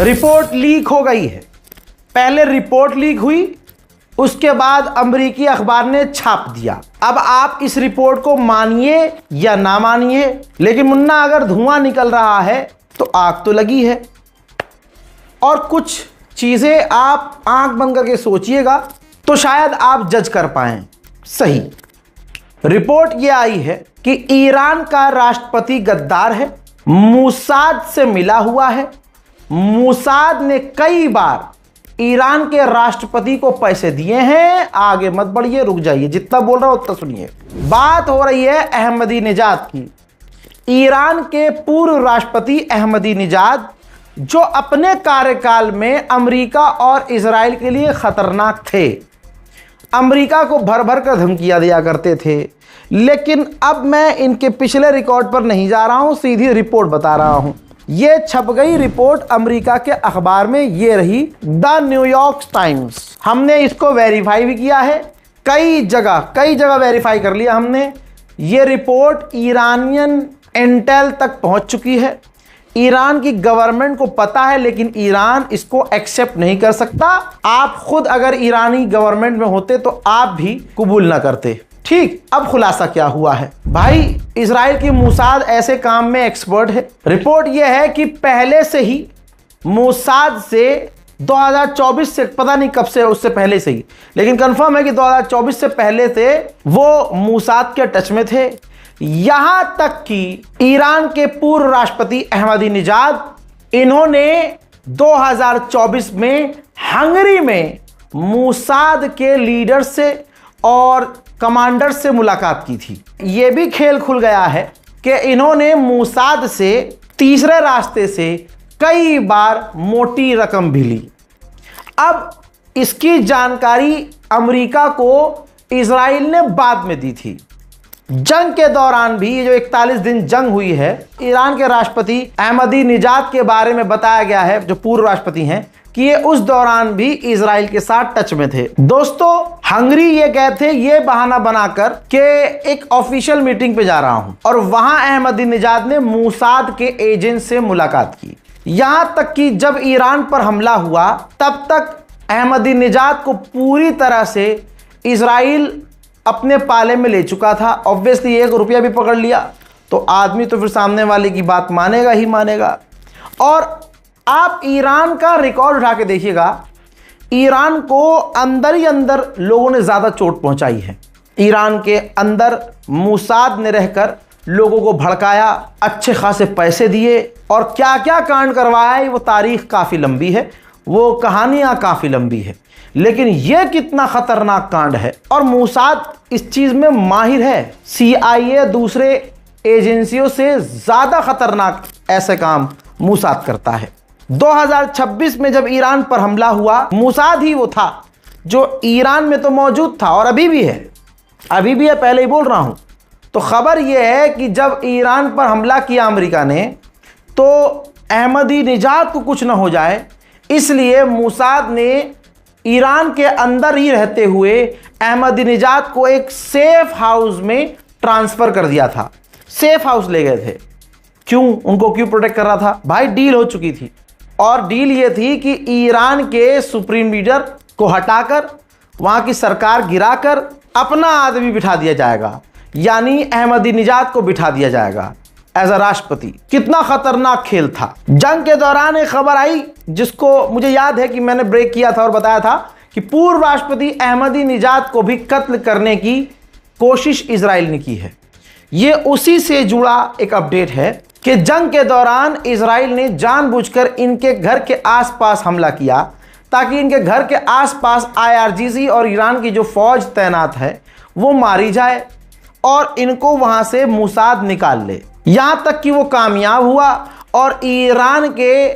Report leak हो गई है। पहले रिपोर्ट लीक हुई, उसके बाद अमेरिकी अखबार ने छाप दिया। अब आप इस रिपोर्ट को मानिए या ना मानिए, लेकिन मुन्ना अगर धुआं निकल रहा है तो आग तो लगी है। और कुछ चीजें आप आंख बंद करके सोचिएगा तो शायद आप जज कर पाएं। सही रिपोर्ट यह आई है कि ईरान का राष्ट्रपति गद्दार है, मोसाद से मिला हुआ है। मोसाद ने कई बार ईरान के राष्ट्रपति को पैसे दिए हैं। आगे मत बढ़िए, रुक जाइए, जितना बोल रहा हूं उतना सुनिए। बात हो रही है अहमदीनेजाद की। ईरान के पूर्व राष्ट्रपति अहमदीनेजाद, जो अपने कार्यकाल में अमेरिका और इजराइल के लिए खतरनाक थे, अमेरिका को भर भर कर धमकियां दिया करते थे। लेकिन अब मैं इनके पिछले रिकॉर्ड पर नहीं जा रहा हूं, सीधी रिपोर्ट बता रहा हूं। ये छप गई रिपोर्ट अमेरिका के अखबार में, ये रही द न्यूयॉर्क टाइम्स। हमने इसको वेरीफाई भी किया है, कई जगह वेरीफाई कर लिया हमने। ये रिपोर्ट ईरानियन इंटेल तक पहुंच चुकी है। ईरान की गवर्नमेंट को पता है, लेकिन ईरान इसको एक्सेप्ट नहीं कर सकता। आप खुद अगर ईरानी गवर्नमेंट में होते तो आप भी कबूल ना करते। ठीक, अब खुलासा क्या हुआ है भाई। इजराइल की मोसाद ऐसे काम में एक्सपर्ट है। रिपोर्ट यह है कि पहले से ही मोसाद से 2024 से, पता नहीं कब से, उससे पहले से ही, लेकिन कंफर्म है कि 2024 से पहले से वो मोसाद के टच में थे। यहां तक कि ईरान के पूर्व राष्ट्रपति अहमदीनेजाद, इन्होंने 2024 में हंगरी में मोसाद के लीडर से और कमांडर से मुलाकात की थी। यह भी खेल खुल गया है कि इन्होंने मोसाद से तीसरे रास्ते से कई बार मोटी रकम भी ली। अब इसकी जानकारी अमेरिका को इजराइल ने बाद में दी थी। जंग के दौरान भी, ये जो 41 दिन जंग हुई है, ईरान के राष्ट्रपति अहमदीनेजाद के बारे में बताया गया है, जो पूर्व राष्ट्रपति हैं, कि ये उस दौरान भी इजराइल के साथ टच में थे। दोस्तों, हंगरी ये गए थे ये बहाना बनाकर कि एक ऑफिशियल मीटिंग पे जा रहा हूं, और वहां अहमदीनेजाद ने मोसाद के एजेंट से मुलाकात की। यहां तक कि जब ईरान पर हमला हुआ, तब तक अहमदीनेजाद को पूरी तरह से इजराइल अपने पाले में ले चुका था। ऑब्वियसली 1 रुपया भी पकड़ लिया तो आदमी तो फिर सामने वाले की बात मानेगा ही मानेगा। और आप ईरान का रिकॉर्ड उठा के देखिएगा, ईरान को अंदर ही अंदर लोगों ने ज्यादा चोट पहुंचाई है। ईरान के अंदर मोसाद ने रहकर लोगों को भड़काया, अच्छे खासे पैसे दिए, और क्या क्या कांड करवाया, वो तारीख काफी लंबी है, वो कहानियां काफी लंबी है। लेकिन यह कितना खतरनाक कांड है, और मोसाद इस चीज में माहिर है। CIA दूसरे एजेंसियों से ज्यादा खतरनाक ऐसे काम मोसाद करता है। 2026 में जब ईरान पर हमला हुआ, मोसाद ही वो था जो ईरान में तो मौजूद था, और अभी भी है, पहले ही बोल रहा हूं। तो खबर यह है कि जब ईरान पर हमला किया अमेरिका ने, तो अहमदीनेजाद को कुछ ना हो जाए, इसलिए मोसाद ने ईरान के अंदर ही रहते हुए अहमदीनेजाद को एक सेफ हाउस में ट्रांसफर कर दिया था। सेफ हाउस ले गए थे। क्यों? उनको क्यों प्रोटेक्ट कर रहा था भाई? डील हो चुकी थी, और डील ये थी कि ईरान के सुप्रीम लीडर को हटाकर, वहां की सरकार गिराकर अपना आदमी बिठा दिया जाएगा, यानी अहमदीनेजाद को बिठा दिया जाएगा एज अ राष्ट्रपति। कितना खतरनाक खेल था। जंग के दौरान एक खबर आई, जिसको मुझे याद है कि मैंने ब्रेक किया था और बताया था कि पूर्व राष्ट्रपति अहमदीनेजाद को भी कत्ल करने की कोशिश इजराइल ने की है। यह उसी से जुड़ा एक अपडेट है कि जंग के दौरान इजराइल ने जानबूझकर इनके घर के आसपास हमला किया, ताकि इनके घर के आसपास IRGC और ईरान की जो फौज तैनात है वो मारी जाए और इनको वहां से मोसाद निकाल ले। यहां तक कि वो कामयाब हुआ, और ईरान के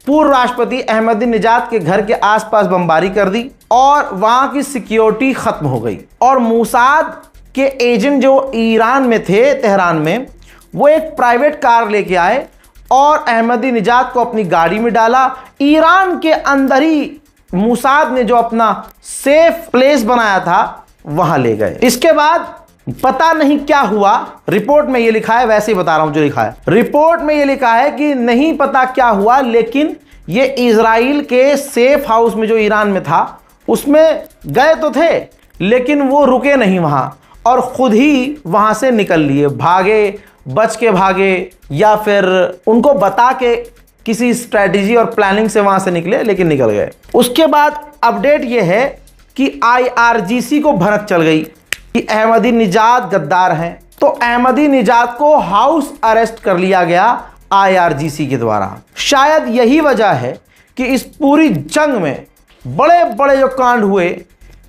पूर्व राष्ट्रपति अहमदीनेजाद के घर के आसपास बमबारी कर दी, और वहां की सिक्योरिटी खत्म हो गई। और मोसाद के एजेंट जो ईरान में थे, तेहरान में, वो एक प्राइवेट कार लेके आए और अहमदीनेजाद को अपनी गाड़ी में डाला। ईरान के अंदर ही मोसाद ने जो अपना सेफ प्लेस बनाया था वहां ले गए। इसके बाद पता नहीं क्या हुआ, रिपोर्ट में ये लिखा है, वैसे ही बता रहा हूं जो लिखा है। रिपोर्ट में ये लिखा है कि नहीं पता क्या हुआ, लेकिन ये इजराइल के सेफ हाउस में जो ईरान में था उसमें गए तो थे, लेकिन वो रुके नहीं वहां और खुद ही वहां से निकल लिए, भागे, बच के भागे, या फिर उनको बता के किसी स्ट्रेटेजी और प्लानिंग से वहां से निकले, लेकिन निकल गए। उसके बाद अपडेट ये है कि IRGC को भनक चल गई कि अहमदी निजाद गद्दार हैं, तो अहमदी निजाद को हाउस अरेस्ट कर लिया गया IRGC के द्वारा। शायद यही वजह है कि इस पूरी जंग में बड़े बड़े जो कांड हुए,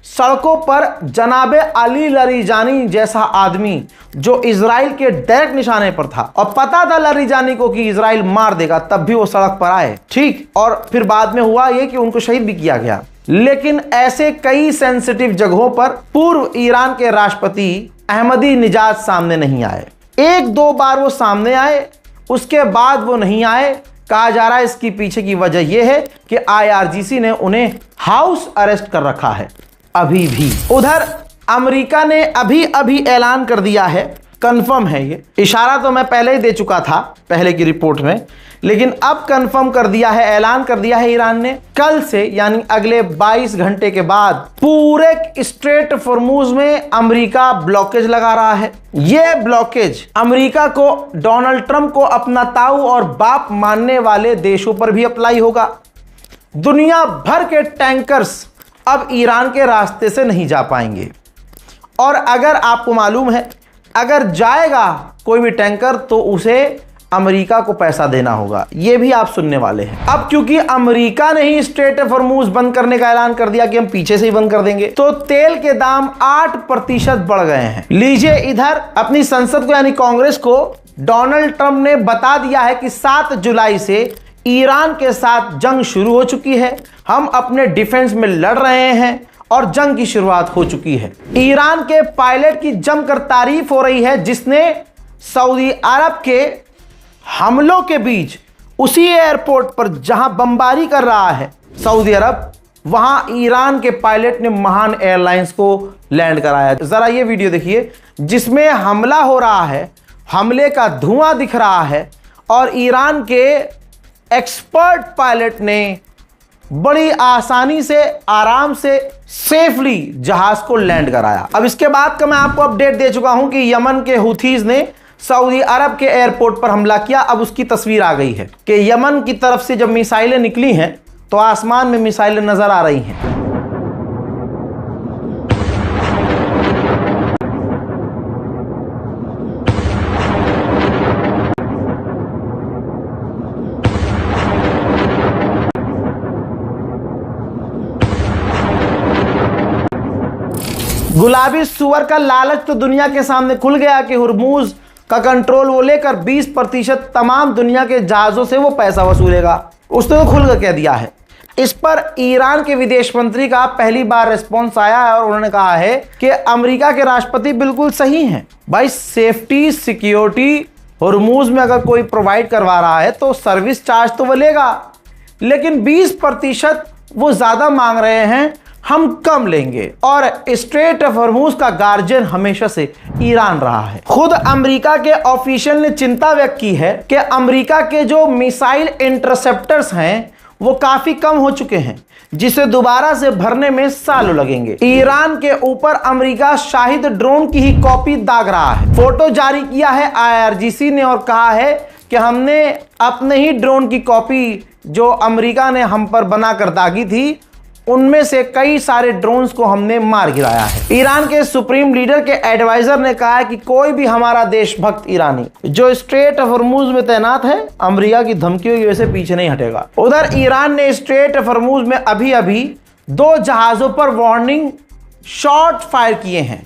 सड़कों पर जनाबे अली लरीजानी जैसा आदमी जो इजराइल के डायरेक्ट निशाने पर था और पता था लरीजानी को कि इजराइल मार देगा, तब भी वो सड़क पर आए, ठीक, और फिर बाद में हुआ ये कि उनको शहीद भी किया गया। लेकिन ऐसे कई सेंसिटिव जगहों पर पूर्व ईरान के राष्ट्रपति अहमदी निजाद सामने नहीं आए। एक दो बार वो सामने आए, उसके बाद वो नहीं आए। कहा जा रहा है इसकी पीछे की वजह यह है कि IRGC ने उन्हें हाउस अरेस्ट कर रखा है अभी भी। उधर अमेरिका ने अभी अभी ऐलान कर दिया है, कंफर्म है, ये इशारा तो मैं पहले ही दे चुका था पहले की रिपोर्ट में, लेकिन अब कंफर्म कर दिया है, ऐलान कर दिया है ईरान ने, कल से यानी अगले 22 घंटे के बाद पूरे स्ट्रेट फॉर्मूज में अमेरिका ब्लॉकेज लगा रहा है। यह ब्लॉकेज अमेरिका को, डोनाल्ड ट्रंप को अपना ताऊ और बाप मानने वाले देशों पर भी अप्लाई होगा। दुनिया भर के टैंकर्स अब ईरान के रास्ते से नहीं जा पाएंगे, और अगर आपको मालूम है अगर जाएगा कोई भी टैंकर तो उसे अमेरिका को पैसा देना होगा, यह भी आप सुनने वाले हैं। अब क्योंकि अमेरिका ने ही स्ट्रेट ऑफ हॉर्मूज बंद करने का ऐलान कर दिया कि हम पीछे से ही बंद कर देंगे, तो तेल के दाम 8% बढ़ गए हैं। लीजिए, इधर अपनी संसद को यानी कांग्रेस को डोनाल्ड ट्रंप ने बता दिया है कि 7 जुलाई से ईरान के साथ जंग शुरू हो चुकी है, हम अपने डिफेंस में लड़ रहे हैं और जंग की शुरुआत हो चुकी है। ईरान के पायलट की जमकर तारीफ हो रही है जिसने सऊदी अरब के हमलों के बीच उसी एयरपोर्ट पर जहां बमबारी कर रहा है सऊदी अरब, वहां ईरान के पायलट ने महान एयरलाइंस को लैंड कराया। जरा ये वीडियो देखिए जिसमें हमला हो रहा है, हमले का धुआं दिख रहा है और ईरान के एक्सपर्ट पायलट ने बड़ी आसानी से, आराम से, सेफली जहाज को लैंड कराया। अब इसके बाद का मैं आपको अपडेट दे चुका हूं कि यमन के हुथीज ने सऊदी अरब के एयरपोर्ट पर हमला किया। अब उसकी तस्वीर आ गई है कि यमन की तरफ से जब मिसाइलें निकली हैं तो आसमान में मिसाइलें नजर आ रही हैं। गुलाबी सुअर का लालच तो दुनिया के सामने खुल गया कि हुर्मुज का कंट्रोल वो लेकर 20% तमाम दुनिया के जहाजों से वो पैसा वसूलेगा। उसने तो खुल कर कह दिया है। इस पर ईरान के विदेश मंत्री का पहली बार रिस्पॉन्स आया है और उन्होंने कहा है कि अमेरिका के राष्ट्रपति बिल्कुल सही हैं। भाई, सेफ्टी सिक्योरिटी हुर्मुज में अगर कोई प्रोवाइड करवा रहा है तो सर्विस चार्ज तो वो लेगा, लेकिन 20% वो ज्यादा मांग रहे हैं, हम कम लेंगे। और स्ट्रेट ऑफ हॉर्मूज का गार्जियन हमेशा से ईरान रहा है। खुद अमेरिका के ऑफिशियल ने चिंता व्यक्त की है कि अमेरिका के जो मिसाइल इंटरसेप्टर्स हैं वो काफी कम हो चुके हैं, जिसे दोबारा से भरने में सालों लगेंगे। ईरान के ऊपर अमेरिका शाहिद ड्रोन की ही कॉपी दाग रहा है। फोटो जारी किया है IRGC ने और कहा है कि हमने अपने ही ड्रोन की कॉपी जो अमेरिका ने हम पर बनाकर दागी थी, उनमें से कई सारे ड्रोन्स को हमने मार गिराया है। ईरान के सुप्रीम लीडर के एडवाइजर ने कहा है कि कोई भी हमारा देशभक्त ईरानी जो स्ट्रेट ऑफ हॉर्मूज में तैनात है, अमेरिका की धमकियों की वजह से पीछे नहीं हटेगा। उधर ईरान ने स्ट्रेट ऑफ हॉर्मूज में अभी अभी 2 जहाजों पर वार्निंग शॉट फायर किए हैं,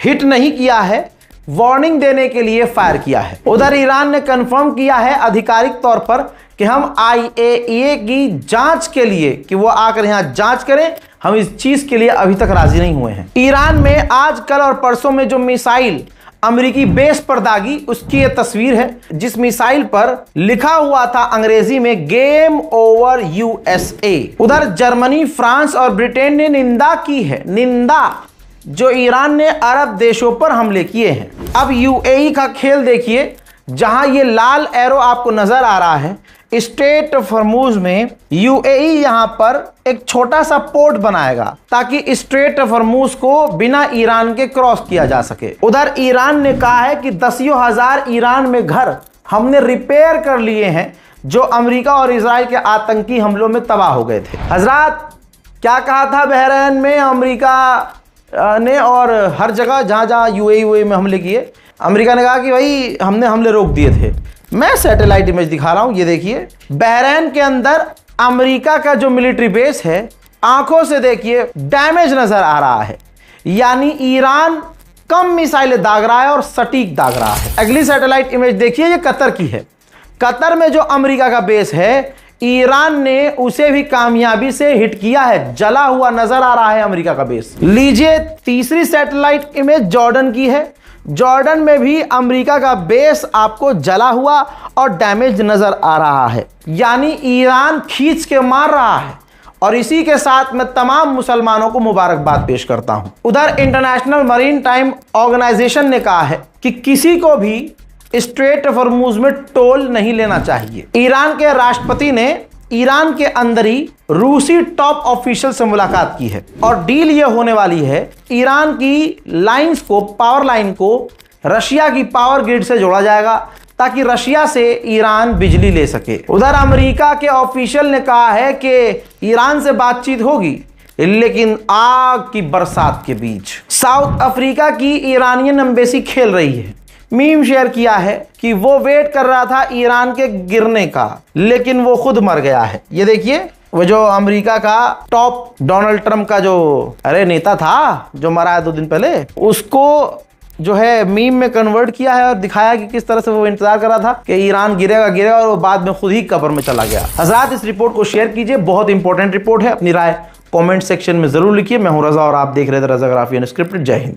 हिट नहीं किया है, वार्निंग देने के लिए फायर किया है। उधर ईरान ने कंफर्म किया है आधिकारिक तौर पर कि हम IAEA की जांच के लिए, कि वो आकर यहां जांच करें, हम इस चीज के लिए अभी तक राजी नहीं हुए हैं। ईरान में आज, कल और परसों में जो मिसाइल अमेरिकी बेस पर दागी, उसकी यह तस्वीर है जिस मिसाइल पर लिखा हुआ था अंग्रेजी में गेम ओवर USA। उधर जर्मनी, फ्रांस और ब्रिटेन ने निंदा की है, निंदा, जो ईरान ने अरब देशों पर हमले किए हैं। अब UAE का खेल देखिए, जहां ये लाल एरो आपको नजर आ रहा है, स्ट्रेट ऑफ हॉर्मुज में यूएई यहां पर एक छोटा सा पोर्ट बनाएगा ताकि स्ट्रेट ऑफ हॉर्मुज को बिना ईरान के क्रॉस किया जा सके। उधर ईरान ने कहा है कि दसियों हजार ईरान में घर हमने रिपेयर कर लिए हैं जो अमेरिका और इजराइल के आतंकी हमलों में तबाह हो गए थे। हजरात, क्या कहा था बहरीन में अमेरिका ने और हर जगह जहां जहां यूएई में हमले किए, अमेरिका ने कहा कि भाई हमने हमले रोक दिए थे। मैं सैटेलाइट इमेज दिखा रहा हूं, ये देखिए बहरीन के अंदर अमेरिका का जो मिलिट्री बेस है, आंखों से देखिए डैमेज नजर आ रहा है, यानी ईरान कम मिसाइलें दाग रहा है और सटीक दाग रहा है। अगली सैटेलाइट इमेज देखिए, ये कतर की है। कतर में जो अमेरिका का बेस है, ईरान ने उसे भी कामयाबी से हिट किया है, जला हुआ नजर आ रहा है अमेरिका का बेस। लीजिए तीसरी सैटेलाइट इमेज जॉर्डन की है। जॉर्डन में भी अमेरिका का बेस आपको जला हुआ और डैमेज नजर आ रहा है, यानी ईरान खींच के मार रहा है। और इसी के साथ मैं तमाम मुसलमानों को मुबारकबाद पेश करता हूं। उधर इंटरनेशनल मरीन टाइम ऑर्गेनाइजेशन ने कहा है कि किसी को भी स्ट्रेट ऑफ हॉर्मुज में टोल नहीं लेना चाहिए। ईरान के राष्ट्रपति ने ईरान के अंदर ही रूसी टॉप ऑफिशियल से मुलाकात की है और डील यह होने वाली है, ईरान की लाइंस को, पावर लाइन को रशिया की पावर ग्रिड से जोड़ा जाएगा ताकि रशिया से ईरान बिजली ले सके। उधर अमेरिका के ऑफिशियल ने कहा है कि ईरान से बातचीत होगी लेकिन आग की बरसात के बीच। साउथ अफ्रीका की ईरानियन एम्बेसी खेल रही है। मीम शेयर किया है कि वो वेट कर रहा था ईरान के गिरने का, लेकिन वो खुद मर गया है। ये देखिए, वो जो अमेरिका का टॉप डोनाल्ड ट्रंप का जो नेता था जो मरा है 2 दिन पहले, उसको जो है मीम में कन्वर्ट किया है और दिखाया कि किस तरह से वो इंतजार कर रहा था कि ईरान गिरेगा और वो बाद में खुद ही कब्र में चला गया। हजरात, इस रिपोर्ट को शेयर कीजिए, बहुत इंपॉर्टेंट रिपोर्ट है। अपनी राय कमेंट सेक्शन में जरूर लिखिए। मैं हूं रजा और आप देख रहे थे रज़ाग्राफी अनस्क्रिप्टेड। जय हिंद।